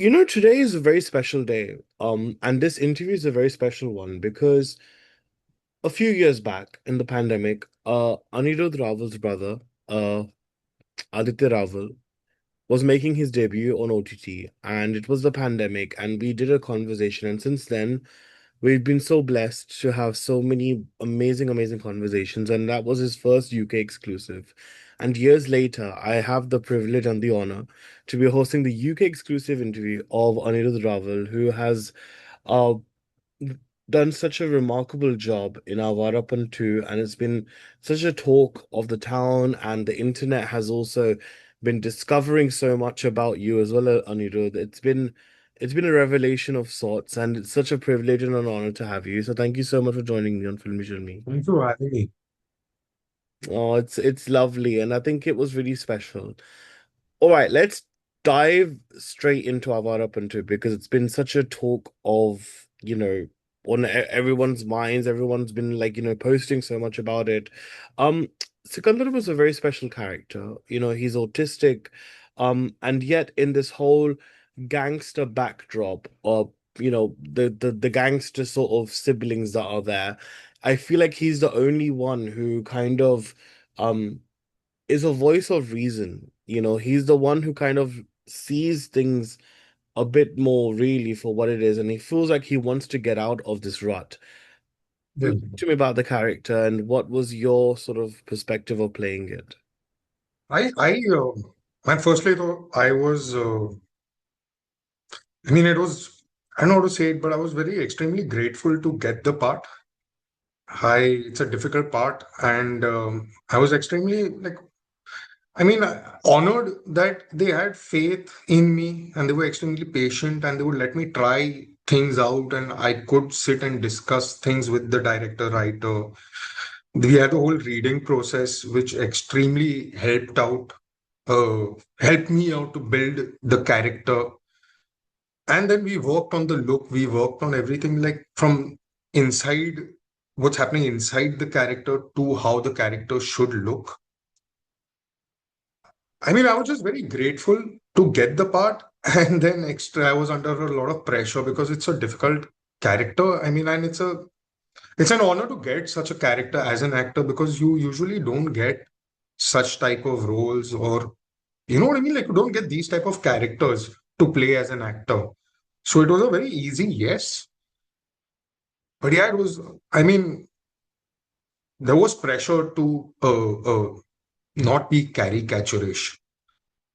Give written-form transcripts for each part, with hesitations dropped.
Today is a very special day. And this interview is a very special one because a few years back in the pandemic, Anirudh Rawal's brother, uh, Aditya Rawal, was making his debut on OTT, and it was the pandemic, and we did a conversation. And since then, we've been so blessed to have so many amazing, amazing conversations, and that was his first UK exclusive. And years later, I have the privilege and the honor to be hosting the UK exclusive interview of Anirudh Rawal, who has uh, done such a remarkable job in Awarapan too, and it's been such a talk of the town, and the internet has also been discovering so much about you as well, Anirudh. It's been a revelation of sorts, and it's such a privilege and an honor to have you. So thank you so much for joining me on Filme Shilmy. Thank you for having me. Oh, it's lovely, and I think it was really special. All right, let's dive straight into Awarapan too, because it's been such a talk of, on everyone's minds. Everyone's been like, posting so much about it. Um, Sikandar was a very special character. He's autistic, and yet in this whole gangster backdrop of, the gangster sort of siblings that are there, I feel like he's the only one who kind of um is a voice of reason. He's the one who kind of sees things a bit more really for what it is, and he feels like he wants to get out of this rut. Yeah. Talk to me about the character and what was your sort of perspective of playing it. I, man, firstly though, it was, I don't know how to say it, but I was very extremely grateful to get the part. It's a difficult part, and I was extremely honored that they had faith in me, and they were extremely patient, and they would let me try things out, and I could sit and discuss things with the director, writer. We had the whole reading process, which extremely uh, helped me out to build the character. And then we worked on the look, we worked on everything like from inside, what's happening inside the character to how the character should look. I was just very grateful to get the part. And then extra, I was under a lot of pressure because it's a difficult character. And it's an honor to get such a character as an actor because you usually don't get such type of roles, or you know what I mean? Like you don't get these type of characters to play as an actor. So it was a very easy yes. But yeah, it was, I mean, there was pressure to not be caricaturish.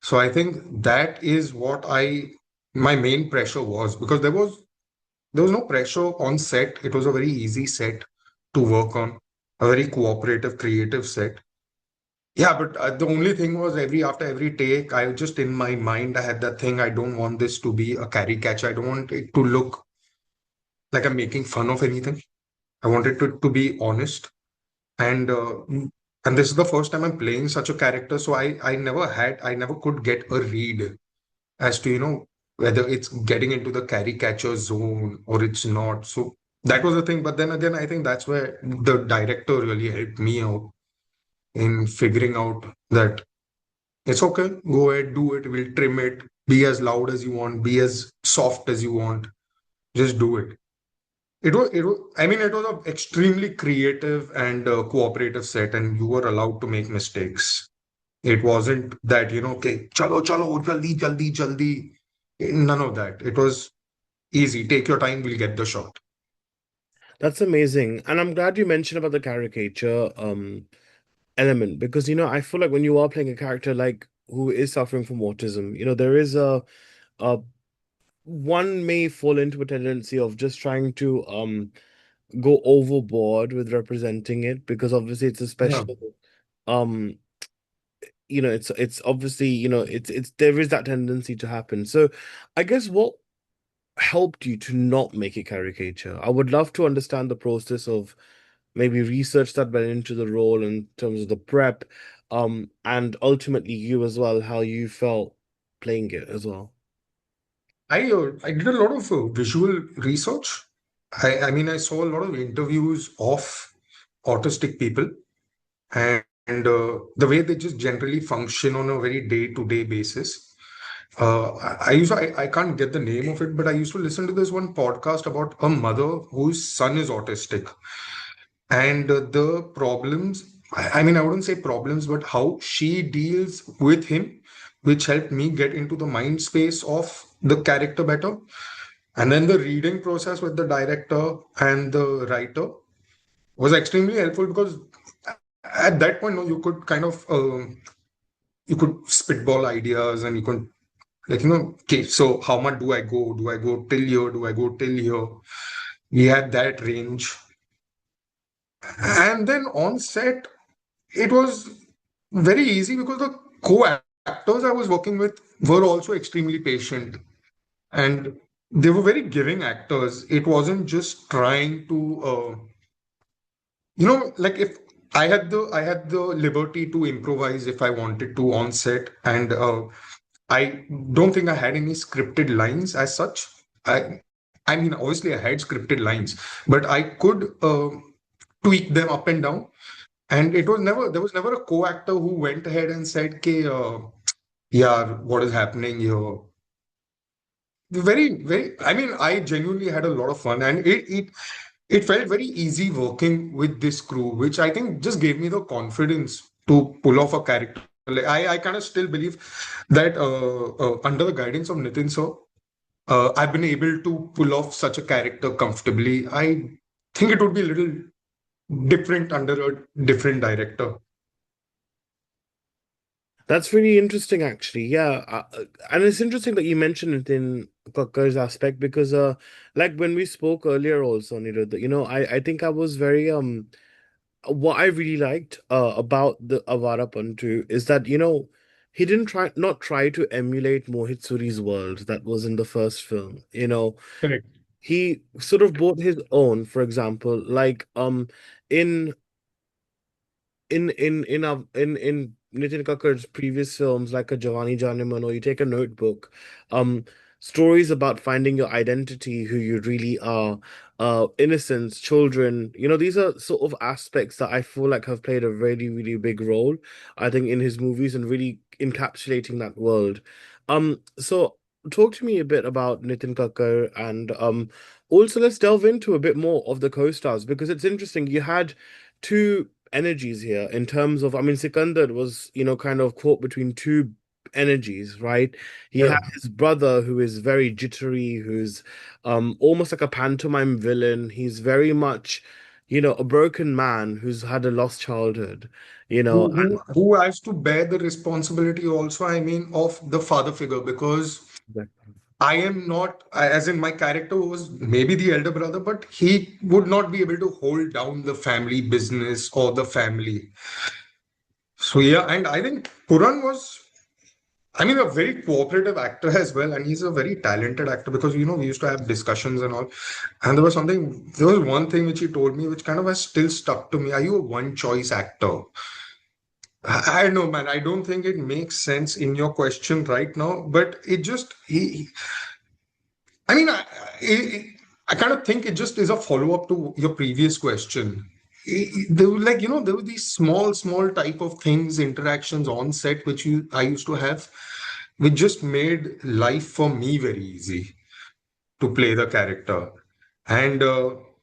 So I think that is my main pressure was, because there was no pressure on set. It was a very easy set to work on, a very cooperative, creative set. Yeah, but the only thing was after every take, I just in my mind I had that thing. I don't want this to be a caricature. I don't want it to look like I'm making fun of anything. I wanted to be honest, and and this is the first time I'm playing such a character. So I never could get a read as to whether it's getting into the caricature zone or it's not. So that was the thing. But then again, I think that's where the director really helped me out in figuring out that it's okay. Go ahead, do it. We'll trim it. Be as loud as you want. Be as soft as you want. Just do it. It was an extremely creative and cooperative set, and you were allowed to make mistakes. It wasn't that, okay, chalo, chalo, jaldi, jaldi, jaldi. None of that. It was easy. Take your time. We'll get the shot. That's amazing. And I'm glad you mentioned about the caricature element because I feel like when you are playing a character like who is suffering from autism, there is a one may fall into a tendency of just trying to go overboard with representing it because obviously it's a Yeah. special um it's obviously it's there is that tendency to happen. So I guess what helped you to not make it caricature? I would love to understand the process of maybe research that went into the role in terms of the prep, and ultimately you as well, how you felt playing it as well. I did a lot of visual research. I saw a lot of interviews of autistic people, and the way they just generally function on a very day-to-day basis. I can't get the name of it, but I used to listen to this one podcast about a mother whose son is autistic. And the problems, I mean, I wouldn't say problems, but how she deals with him, which helped me get into the mind space of the character better. And then the reading process with the director and the writer was extremely helpful because at that point, no, you could kind of you could spitball ideas and you could like okay, so how much do I go? Do I go till here? Do I go till here? We had that range, and then on set it was very easy because the co-actors I was working with were also extremely patient and they were very giving actors. It wasn't just trying to like if I had the liberty to improvise if I wanted to on set, and I don't think I had any scripted lines as such. I mean, obviously, I had scripted lines, but I could tweak them up and down. And there was never a co-actor who went ahead and said, "K, yeah, what is happening here?" Very, very. I mean, I genuinely had a lot of fun, and it felt very easy working with this crew, which I think just gave me the confidence to pull off a character. Like I kind of still believe that under the guidance of Nitin sir, I've been able to pull off such a character comfortably. I think it would be a little different under a different director. That's really interesting, actually. Yeah, and it's interesting that you mentioned it in Kakkar's aspect because, like when we spoke earlier, also, Anirudh, I think I was very what I really liked about the Awarapan too is that he didn't not try to emulate Mohit Suri's world that was in the first film. Correct. He sort of brought his own. For example, like in in Nitin Kakkar's previous films like a Jawani Janeman or you take a notebook, um, stories about finding your identity, who you really are, innocence, children, these are sort of aspects that I feel like have played a really, really big role, I think, in his movies and really encapsulating that world. So talk to me a bit about Nitin Kakkar and also let's delve into a bit more of the co-stars because it's interesting. You had two energies here in terms of, I mean, Sikandar was, kind of caught between two energies, right? He Yeah. had his brother who is very jittery, who's almost like a pantomime villain. He's very much, a broken man who's had a lost childhood, Who has to bear the responsibility also, I mean, of the father figure because and I am not, as in my character was maybe the elder brother, but he would not be able to hold down the family business or the family. So yeah, and I think Puran was, I mean, a very cooperative actor as well, and he's a very talented actor because we used to have discussions and all, and there was one thing which he told me which kind of has still stuck to me. Are you a one choice actor? I don't know, man. I don't think it makes sense in your question right now, but it just I mean, I, I kind of think it just is a follow up to your previous question. There were like there were these small type of things, interactions on set which I used to have, which just made life for me very easy to play the character. And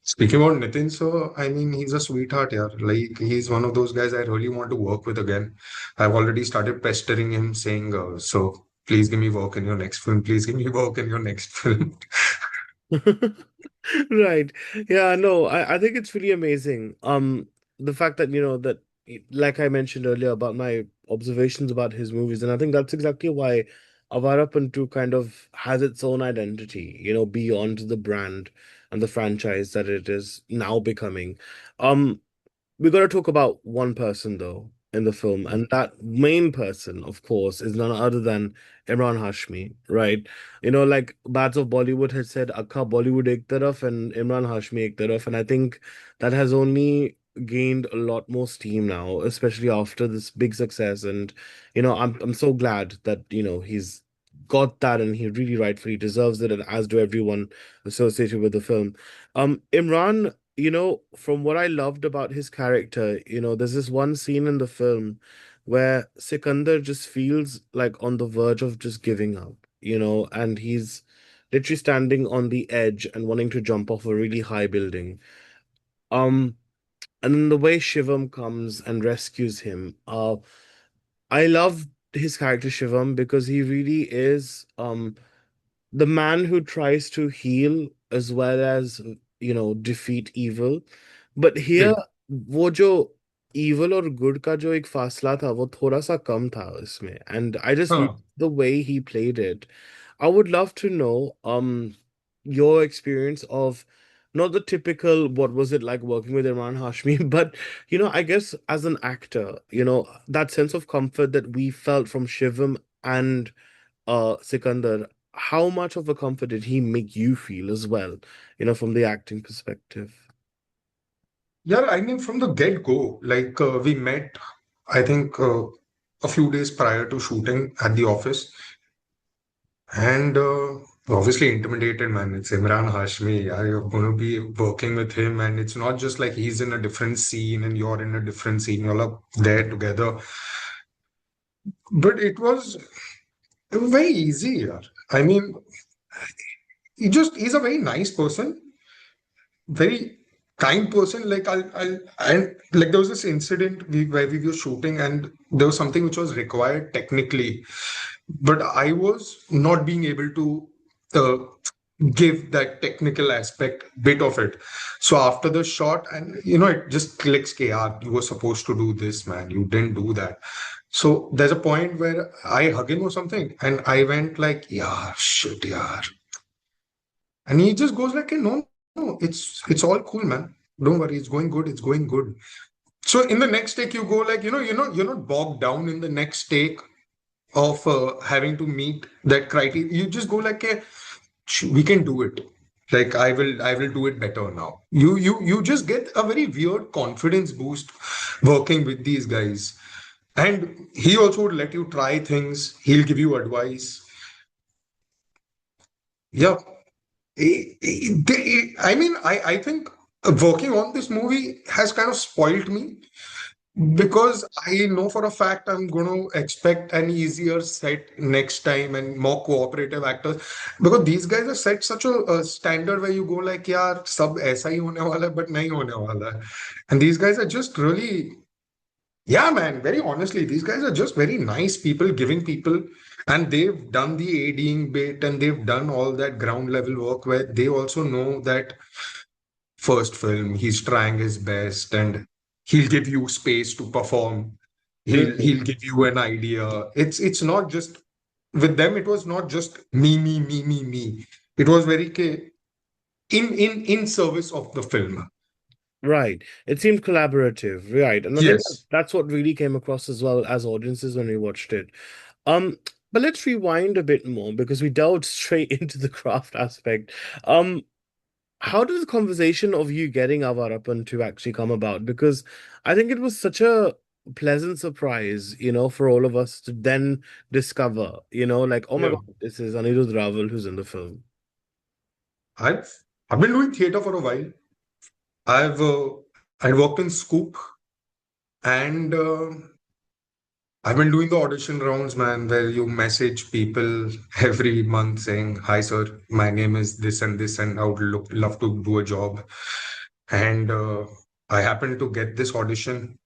speaking about Nitin, so I mean, he's a sweetheart, yeah. Like he's one of those guys I really want to work with again. I've already started pestering him, saying, "So please give me work in your next film. Please give me work in your next film." Right. Yeah, no, I think it's really amazing. The fact that, that like I mentioned earlier about my observations about his movies, and I think that's exactly why Avarapan 2 kind of has its own identity, beyond the brand and the franchise that it is now becoming. Um, we got to talk about one person though in the film, and that main person, of course, is none other than Emraan Hashmi, right? Like Bats of Bollywood had said, "Akka Bollywood ek taraf and Imran Hashmi ek taraf," and I think that has only gained a lot more steam now, especially after this big success. And I'm so glad that he's got that, and he really rightfully deserves it, and as do everyone associated with the film. Imran, from what I loved about his character, there's this one scene in the film where Sikandar just feels like on the verge of just giving up, and he's literally standing on the edge and wanting to jump off a really high building. Um, and then the way Shivam comes and rescues him, I love his character Shivam because he really is the man who tries to heal as well as defeat evil. But here Hmm. वो जो evil और good का जो एक फासला था वो थोड़ा सा कम था इसमें, and I just love Huh. the way he played it. I would love to know your experience of not the typical what was it like working with Imran Hashmi, but I guess as an actor, that sense of comfort that we felt from Shivam and Sikandar, how much of a comfort did he make you feel as well, from the acting perspective? Yeah, I mean, from the get-go, like we met, I think a few days prior to shooting at the office, and obviously intimidated, man. It's Imran Hashmi. You're going to be working with him, and it's not just like he's in a different scene and you're in a different scene. You're all up there together. But it was very easy, yeah. I mean, he's a very nice person, very kind person. Like and like there was this incident where we were shooting and there was something which was required technically, but I was not being able to uh, give that technical aspect bit of it. So after the shot, and it just clicks, "Ke, yaar, you were supposed to do this, man. You didn't do that." So there's a point where I hug him or something, and I went like, "Yeah, shit, yaar." And he just goes like, "Hey, no, no, it's all cool, man. Don't worry, it's going good. It's going good." So in the next take, you go like, you're not bogged down in the next take of having to meet that criteria. You just go like, "Hey, we can do it. Like I will do it better now." You just get a very weird confidence boost working with these guys. And he also would let you try things. He'll give you advice. Yeah. I mean, I think working on this movie has kind of spoiled me because I know for a fact I'm going to expect an easier set next time and more cooperative actors because these guys have set such a standard where you go like, यार सब ऐसा ही होने वाला है but नहीं होने वाला है. And these guys are just really, yeah, man, very honestly, these guys are just very nice people giving people, and they've done the ADing bit and they've done all that ground level work where they also know that first film, he's trying his best and he'll give you space to perform. Mm. He'll give you an idea. It's not just with them, it was not just me, me, me, me, me. It was very in service of the film. Right. It seemed collaborative, right? And I think Yes. that's what really came across as well as audiences when we watched it. Um, but let's rewind a bit more because we delved straight into the craft aspect. Um, how did the conversation of you getting Awarapan to actually come about? Because I think it was such a pleasant surprise, for all of us to then discover, like, oh my Yeah. God, this is Anirudh Rawal who's in the film. I've I've been doing theater for a while. I worked in Scoop and I've been doing the audition rounds, man, where you message people every month saying, "Hi, sir, my name is this, and I would love to do a job." And I happened to get this audition,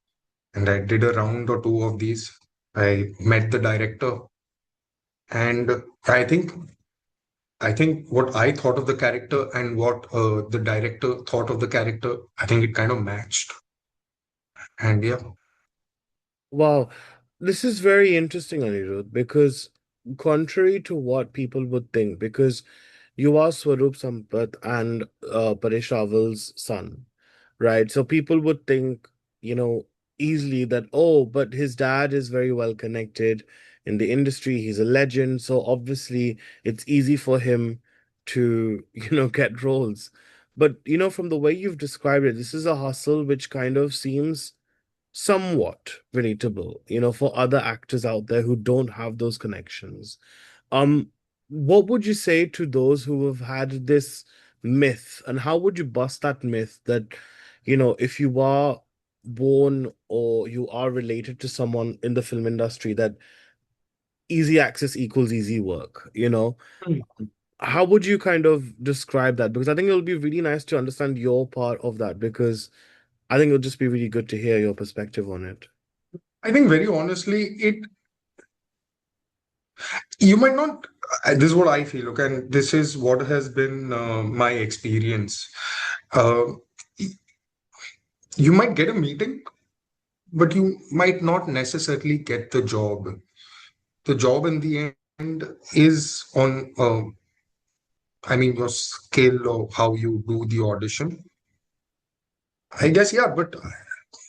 and I did a round or two of these. I met the director, and I think I think what I thought of the character and what the director thought of the character, I think it kind of matched. And yeah, Wow, this is very interesting, Anirudh, because contrary to what people would think, because you are Swaroop Sampat and Paresh Rawal's son, right? So people would think, easily that, oh, but his dad is very well connected in the industry. He's a legend. So obviously it's easy for him to, get roles. But, from the way you've described it, this is a hustle which kind of seems somewhat relatable, for other actors out there who don't have those connections. Um, what would you say to those who have had this myth, and how would you bust that myth that, if you are born or you are related to someone in the film industry, that easy access equals easy work, you know? Hmm. How would you kind of describe that? Because I think it'll be really nice to understand your part of that, because I think it'll just be really good to hear your perspective on it. I think very honestly, it you might not. This is what I feel. Okay, and this is what has been my experience. Uh, y- you might get a meeting, but you might not necessarily get the job. The job in the end is on, I mean, your skill or how you do the audition. I guess, yeah, but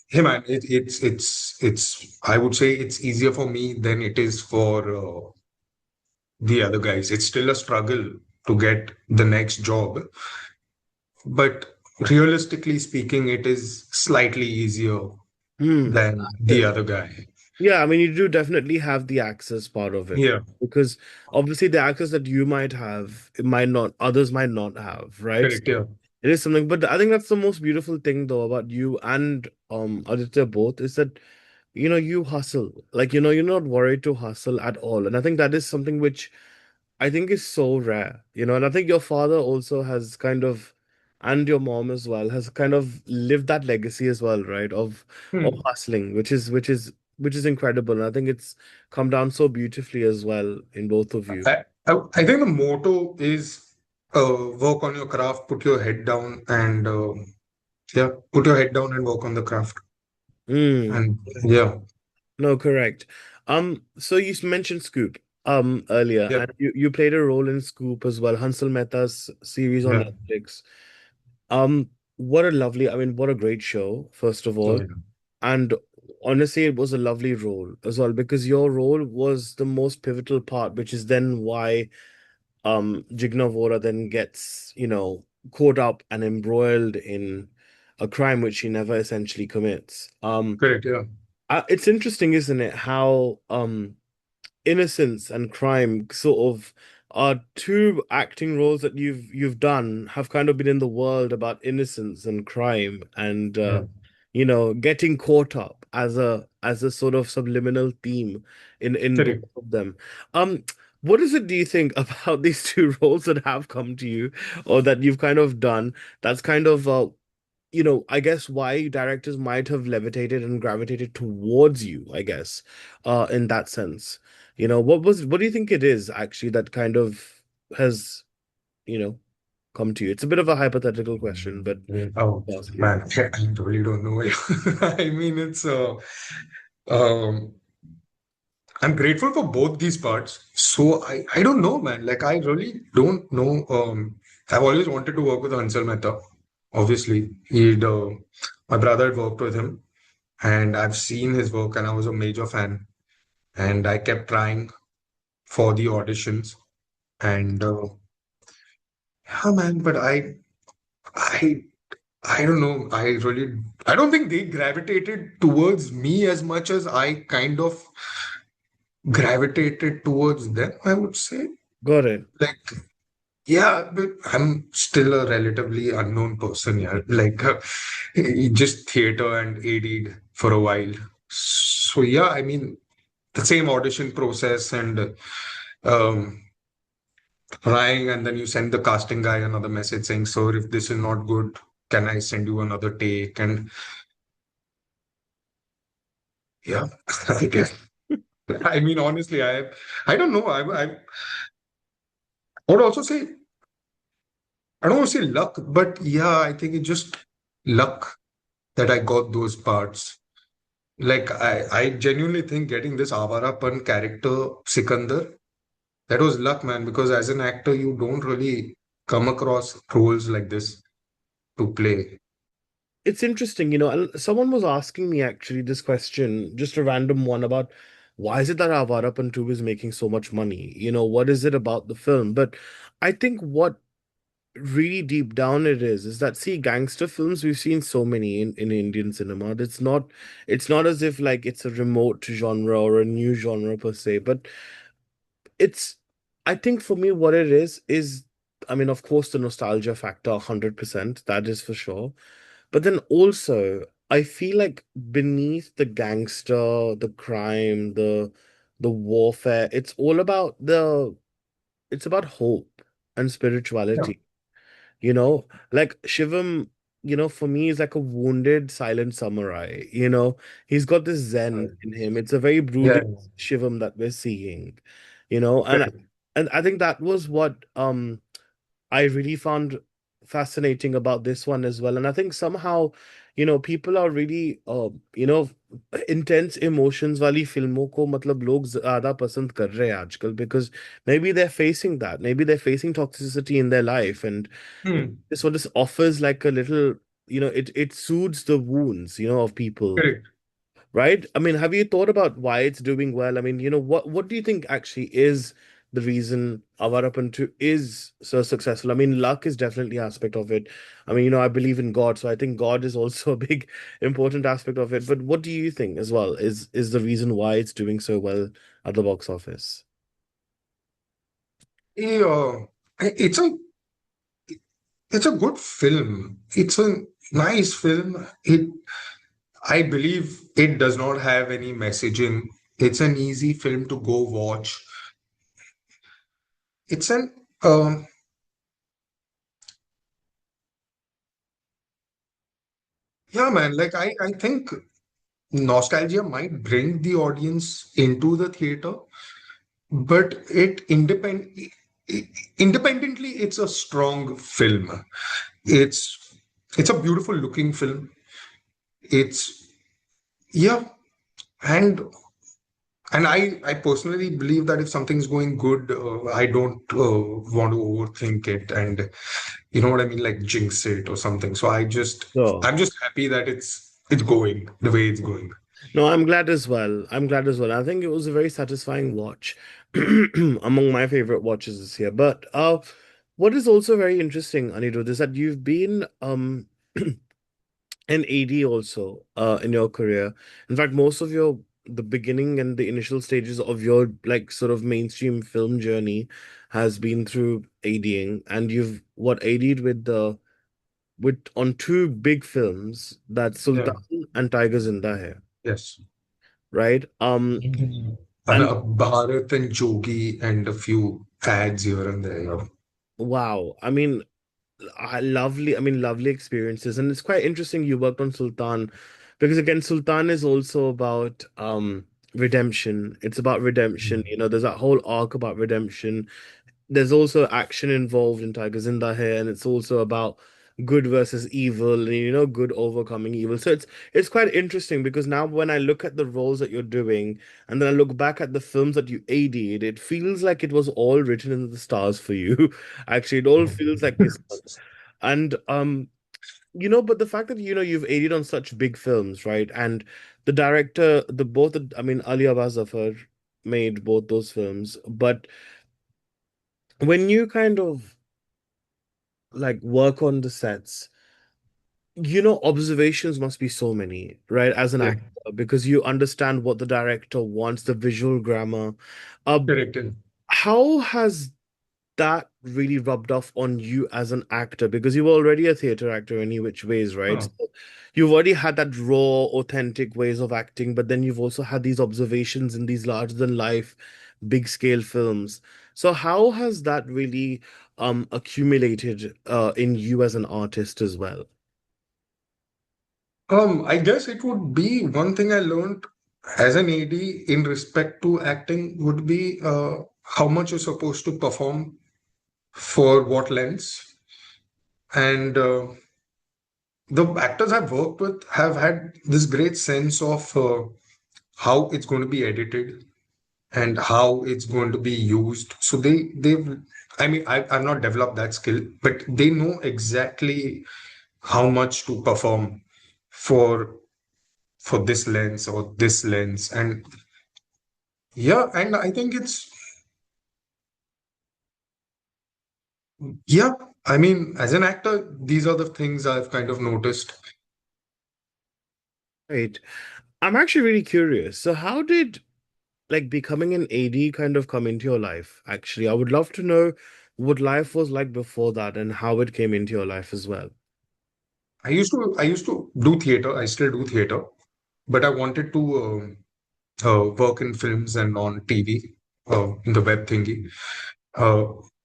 hey, man, it's. I would say it's easier for me than it is for the other guys. It's still a struggle to get the next job, but realistically speaking, it is slightly easier Hmm. than the other guy. Yeah, I mean, you do definitely have the access part of it, Yeah, because obviously the access that you might have, it might not, others might not have, right? correct. So Yeah. it is something, but I think that's the most beautiful thing though about you and Aditya both, is that you hustle. Like, you're not worried to hustle at all. And I think that is something which I think is so rare, and I think your father also has kind of, and your mom as well, has kind of lived that legacy as well, right? Of Hmm. hustling, which is incredible. And I think it's come down so beautifully as well in both of you. I think the motto is work on your craft, put your head down, and yeah, put your head down and work on the craft. Mm, And yeah, no, correct. So you mentioned Scoop earlier, yeah, and you played a role in Scoop as well, Hansal Mehta's series on yeah. Netflix. What a lovely, I mean, what a great show, first of So all. yeah, And honestly, it was a lovely role as well, because your role was the most pivotal part, which is then why Jigna Vora then gets, caught up and embroiled in a crime which he never essentially commits. correct. Yeah, It's interesting, isn't it, how innocence and crime sort of are two acting roles that you've done, have kind of been in the world about innocence and crime, and yeah, getting caught up as a sort of subliminal theme in both correct. of them. um what is it, do you think, about these two roles that have come to you, or that you've kind of done, that's kind of I guess why directors might have levitated and gravitated towards you, I guess, in that sense. What do you think it is actually that kind of has, you know, come to you? It's a bit of a hypothetical question, but Oh I'll ask you. man, I really don't know. I mean, it's um, I'm grateful for both these parts. So I don't know, man. Like I really don't know. I've always wanted to work with Hansal Mehta. Obviously, my brother had worked with him, and I've seen his work, and I was a major fan. And I kept trying for the auditions, and yeah, man. But I, I don't know. I don't think they gravitated towards me as much as I kind of gravitated towards them. I would say, Got it. like, yeah, but I'm still a relatively unknown person. Yeah, like just theater and AD'd for a while. So yeah, I mean the same audition process and um, trying, and then you send the casting guy another message saying, "Sir, if this is not good, can I send you another take?" And yeah, I guess. I mean, honestly, I don't know. I would also say I don't want to say luck, but yeah, I think it's just luck that I got those parts. Like I genuinely think getting this Awarapan character Sikandar, that was luck, man. Because as an actor, you don't really come across roles like this to play. It's interesting, and someone was asking me actually this question, just a random one, about why is it that Avarapan 2 is making so much money? What is it about the film? But I think what really deep down it is that, see, gangster films, we've seen so many in Indian cinema. It's not as if like it's a remote genre or a new genre per se, but it's I think for me what it is, I mean, of course, the nostalgia factor 100%, that is for sure. But then also I feel like beneath the gangster, the crime, the warfare, it's about hope and Yeah. spirituality. You know, like Shivam, for me is like a wounded silent samurai. He's got this zen Right. in him. It's a very Yeah. brooding Shivam that we're seeing, you know, and Correct. and I think that was what I really found fascinating about this one as well. And I think somehow, people are really, intense emotions वाली फिल्मों को मतलब लोग ज्यादा पसंद कर रहे हैं आजकल because maybe they're facing that. Maybe they're facing toxicity in their life. And Hmm. this one just offers like a little, it soothes the wounds, of people. Correct. Right? I mean, have you thought about why it's doing well? I mean, what do you think actually is the reason Awarapan 2 is so successful? I mean, luck is definitely aspect of it. I mean, I believe in God, so I think God is also a big important aspect of it. But what do you think as well is the reason why it's doing so well at the box office? Yeah. It's a it's a good film. It's a nice film. I believe it does not have any messaging. It's an easy film to go watch. It's an yeah, man. Like I think nostalgia might bring the audience into the theater, but independently, it's a strong film. It's it's a beautiful looking film. It's yeah, and I personally believe that if something's going good, I don't want to overthink it, and you know what I mean, like jinx it or something. So So, I'm just happy that it's going the way it's going. no, I'm glad as well. I'm glad as well. I think it was a very satisfying watch, among my favorite watches this year. But what is also very interesting, Anirudh, is that you've been an AD also in your career. In fact, most of the beginning and the initial stages of your like sort of mainstream film journey has been through ADing, and you've what AD'd with on two big films, that's Yeah. Sultan and Tigers Zinda Hai, Yes. right? Mhm. And And Bharat and Jogi and a few ads here and there. Yeah. wow, I mean, lovely experiences, and it's quite interesting you worked on Sultan because again, Sultan is also about redemption. It's about redemption. Mm. There's that whole arc about redemption. There's also action involved in Tigers in the Hair, and it's also about good versus evil, and good overcoming evil. So it's quite interesting because now when I look at the roles that you're doing, and then I look back at the films that you AD'd, it feels like it was all written in the stars for you. Actually, it all feels like this. And but the fact that you've aided on such big films, right? And the director, I mean, Ali Abbas Zafar made both those films, but when you kind of like work on the sets, observations must be so many, right? As an Yeah. actor, because you understand what the director wants, the visual grammar. Uh, Correct. how has that really rubbed off on you as an actor? Because you were already a theater actor any which ways, right? Huh. So you've already had that raw, authentic ways of acting, but then you've also had these observations in these larger than life, big scale films. So how has that really accumulated in you as an artist as well? I guess it would be one thing I learned as an AD in respect to acting would be how much you're supposed to perform for what lens. And the actors I've worked with have had this great sense of how it's going to be edited and how it's going to be used. So I mean, I've not developed that skill, but they know exactly how much to perform for for this lens or this lens. And yeah, and I think it's yeah. I mean, as an actor, these are the things I've kind of noticed. Right. I'm actually really curious. So how did like becoming an AD kind of come into your life? Actually, I would love to know what life was like before that and how it came into your life as well. I used to do theater. I still do theater, but I wanted to work in films and on TV, in the web thingy. Uh,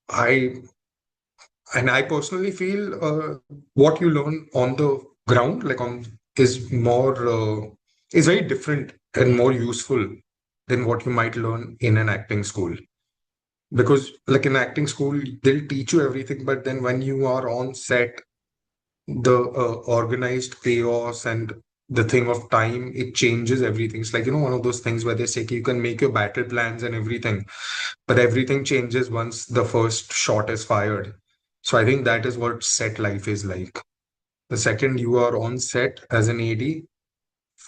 I I personally feel what you learn on the ground, like on, is more is very different and more useful than what you might learn in an acting school. Because like in acting school, they'll teach you everything, but then when you are on set, the organized chaos and the thing of time, it changes everything. It's like, one of those things where they say you can make your battle plans and everything, but everything changes once the first shot is fired. So I think that is what set life is like. The second you are on set as an AD,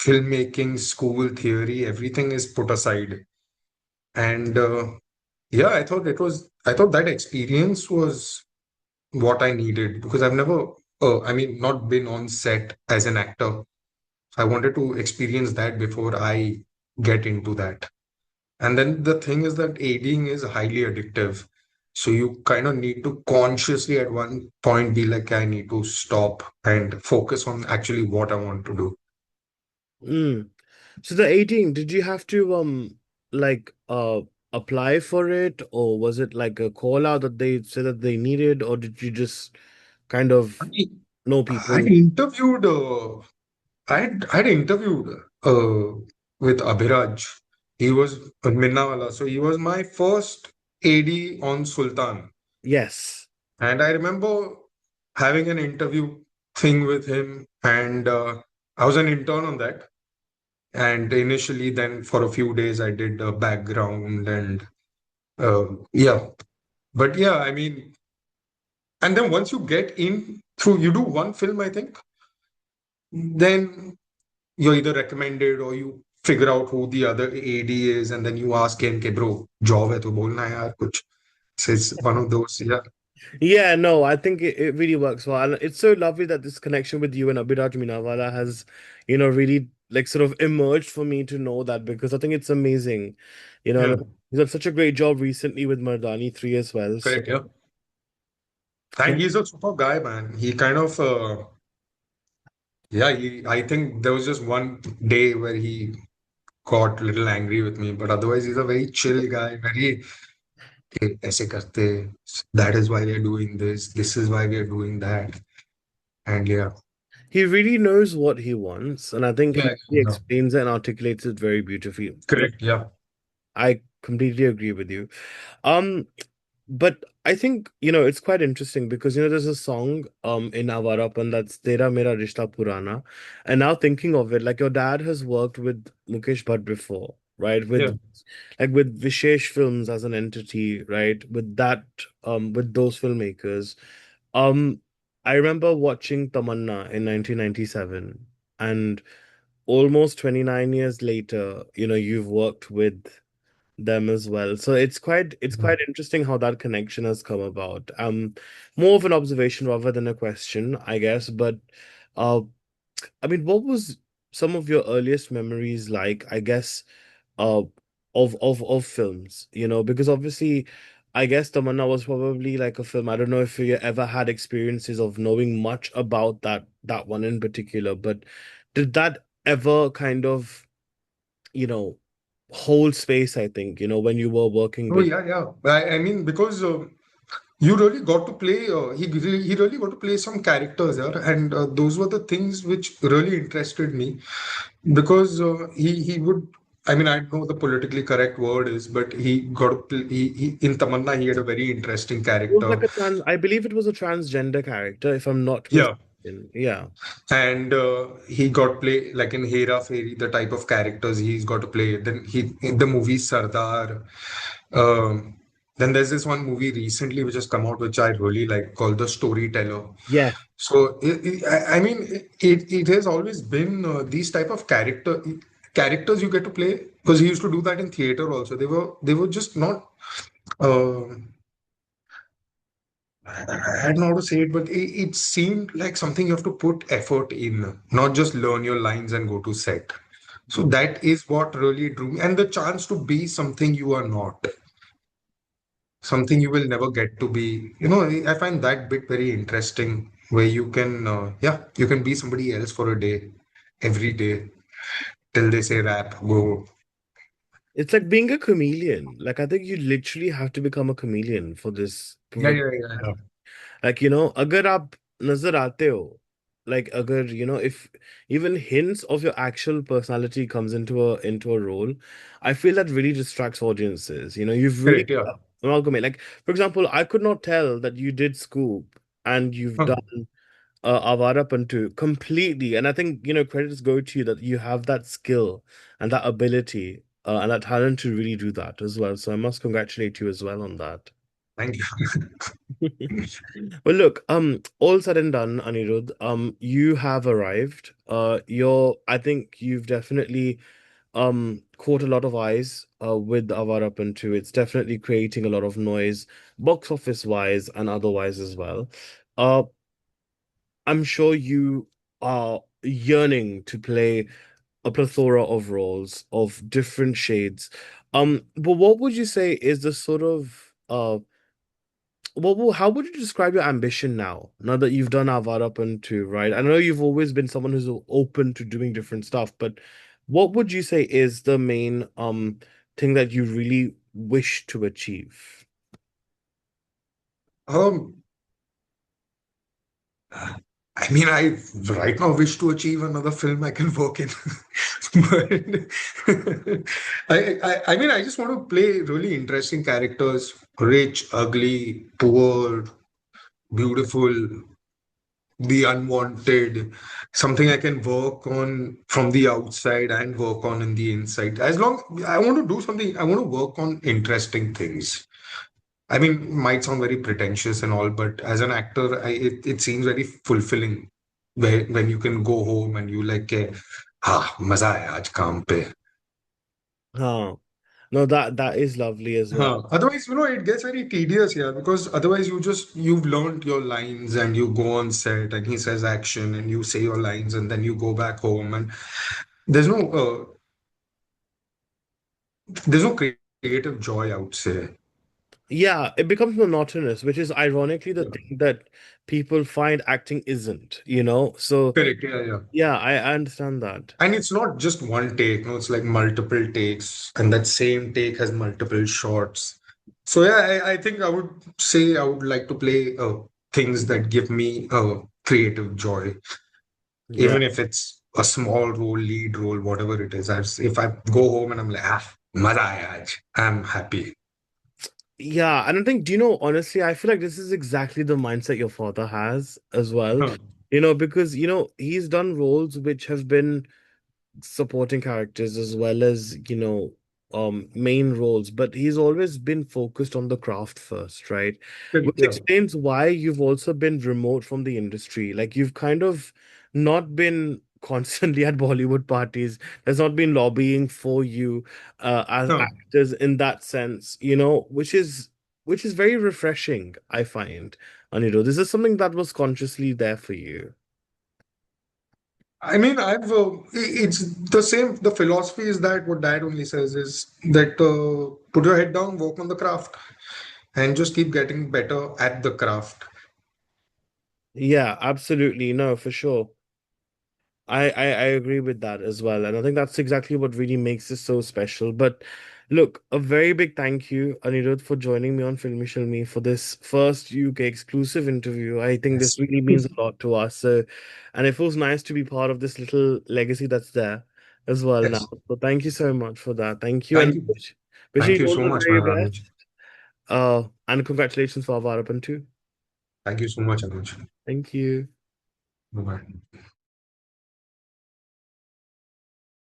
filmmaking, school theory, everything is put aside. And yeah, I thought that experience was what I needed, because I've never, not been on set as an actor. I wanted to experience that before I get into that. And then the thing is that ADing is highly addictive. So you kind of need to consciously at one point be like, I need to stop and focus on actually what I want to do. Mm. So the 18, did you have to like apply for it, or was it like a call out that they said that they needed, or did you just kind I of know I people? interviewed, I'd interviewed with Abhiraj. He was Minnawala. So he was my first AD on Sultan. Yes. And I remember having an interview thing with him, and I was an intern on that. And initially, then for a few days, I did a background and yeah. But yeah, I mean, and then once you get in through, you do one film, I think, then you're either recommended or you figure out who the other AD is, and then you ask him, "के bro, job है तो बोलना है यार कुछ." So it's one of those, yeah. Yeah, no, I think it really works well. And it's so lovely that this connection with you and Abhiraj Minawala has, really like sort of emerged for me to know that, because I think it's amazing. Yeah, And he's done such a great job recently with Mardani 3 as well. So correct. Yeah. yeah, And he's a super guy, man. He kind of, yeah, I think there was just one day where he got a little angry with me, but otherwise he's a very chill guy, very, "Hey, ऐसे करते, that is why we are doing this is why we are doing that." And yeah. he really knows what he wants, and I think Yeah, he yeah. explains it and articulates it very beautifully. Correct. Yeah. I completely agree with you. Um, But I think, it's quite interesting because, there's a song in Awarapan that's Tera Mera Rishta Purana. And now thinking of it, like your dad has worked with Mukesh Bhatt before, right? Yeah. With Vishesh Films as an entity, right? With those filmmakers. Um, I remember watching Tamanna in 1997, and almost 29 years later, you've worked with them as well. So it's quite interesting how that connection has come about. More of an observation rather than a question, I guess. But uh I mean, what was some of your earliest memories like, I guess, uh of films, because obviously I guess Tamanna was probably like a film. I don't know if you ever had experiences of knowing much about that one in particular, but did that ever kind of, you know, hold space, I think, when you were working Oh with. yeah, yeah. I mean, because you really got to play. He really got to play some characters, yeah, and those were the things which really interested me, because he would. I mean, I don't know what the politically correct word is, but he got to play. He in Tamanna he had a very interesting It was character. like I believe it was a transgender character, if I'm not Yeah, mistaken. Yeah. and he got play like in Hera Fairy, the type of characters he's got to play. Then he in the movie Sardar. Um, then there's this one movie recently which has come out which I really like called The Storyteller. Yes. So I mean it has always been these type of characters you get to play, because he used to do that in theater also. They were just not. Uh, I don't know how to say it, but it seemed like something you have to put effort in, not just learn your lines and go to set. So that is what really drew me, and the chance to be something you are not, something you will never get to be. I find that bit very interesting. where you can, yeah, you can be somebody else for a day, every day, till they say rap, go. It's like being a chameleon. Like I think you literally have to become a chameleon for this Yeah, profession. yeah, yeah, yeah. Like, अगर आप नजर आते हो, like अगर, if even hints of your actual personality comes into a role, I feel that really distracts audiences. You've really Correct, yeah. amalgamate. Like, for example, I could not tell that you did Scoop and you've Huh. done Awarapan too completely. And I think, credits go to you that you have that skill and that ability and that talent to really do that as well. So I must congratulate you as well on that. Thank you. Well, look, all said and done, Anirudh, you have arrived. I think you've definitely caught a lot of eyes with Awarapan too. It's definitely creating a lot of noise, box office wise and otherwise as well. Uh, I'm sure you are yearning to play a plethora of roles of different shades. But what would you say is the sort of how would you describe your ambition now? Now that you've done Avarapan too, right? I know you've always been someone who's open to doing different stuff, but what would you say is the main thing that you really wish to achieve? Um, I mean, I right now wish to achieve another film I can work in. But I mean, I just want to play really interesting characters, rich, ugly, poor, beautiful, the unwanted, something I can work on from the outside and work on in the inside. As long I want to do something, I want to work on interesting things. I mean, might sound very pretentious and all, but as an actor, it seems very fulfilling when you can go home and you like, ah, मजा आया आज काम पे. Huh. No, that is lovely as well. Huh. Otherwise, it gets very tedious here because otherwise you've learned your lines and you go on set and he says action and you say your lines and then you go back home and there's no there's no creative joy, I would say. Yeah, it becomes monotonous, which is ironically the thing that people find acting isn't. So Correct. Yeah, yeah. yeah, I understand that. And it's not just one take, no, it's like multiple takes, and that same take has multiple shots. So yeah, I think I would say I would like to play things that give me creative joy, Yeah. even if it's a small role, lead role, whatever it is. If I go home and I'm like, ah, maza aaya aaj, I'm happy. Yeah, and I think, honestly, I feel like this is exactly the mindset your father has as well. Huh. Because, he's done roles which have been supporting characters as well as, main roles, but he's always been focused on the craft first, right? Which Yeah. explains why you've also been remote from the industry. Like you've kind of not been constantly at Bollywood parties. There's not been lobbying for you as Huh. actors in that sense, which is very refreshing, I find. Anirudh, this is something that was consciously there for you. I mean, it's the same. The philosophy is that what dad only says is that put your head down, work on the craft, and just keep getting better at the craft. Yeah, absolutely. No, for sure. I agree with that as well. And I think that's exactly what really makes this so special. But look, a very big thank you, Anirudh, for joining me on Filme Shilmy for this first UK exclusive interview. I think this Yes. really means a lot to us. So, and it feels nice to be part of this little legacy that's there as well now. Yes. So thank you so much for that. Thank you. And Thank you. wishing Thank you you all so the much, very man, Anuj. best. And congratulations for Avarapan too. Thank you so much, Anuj. Thank you. Bye-bye.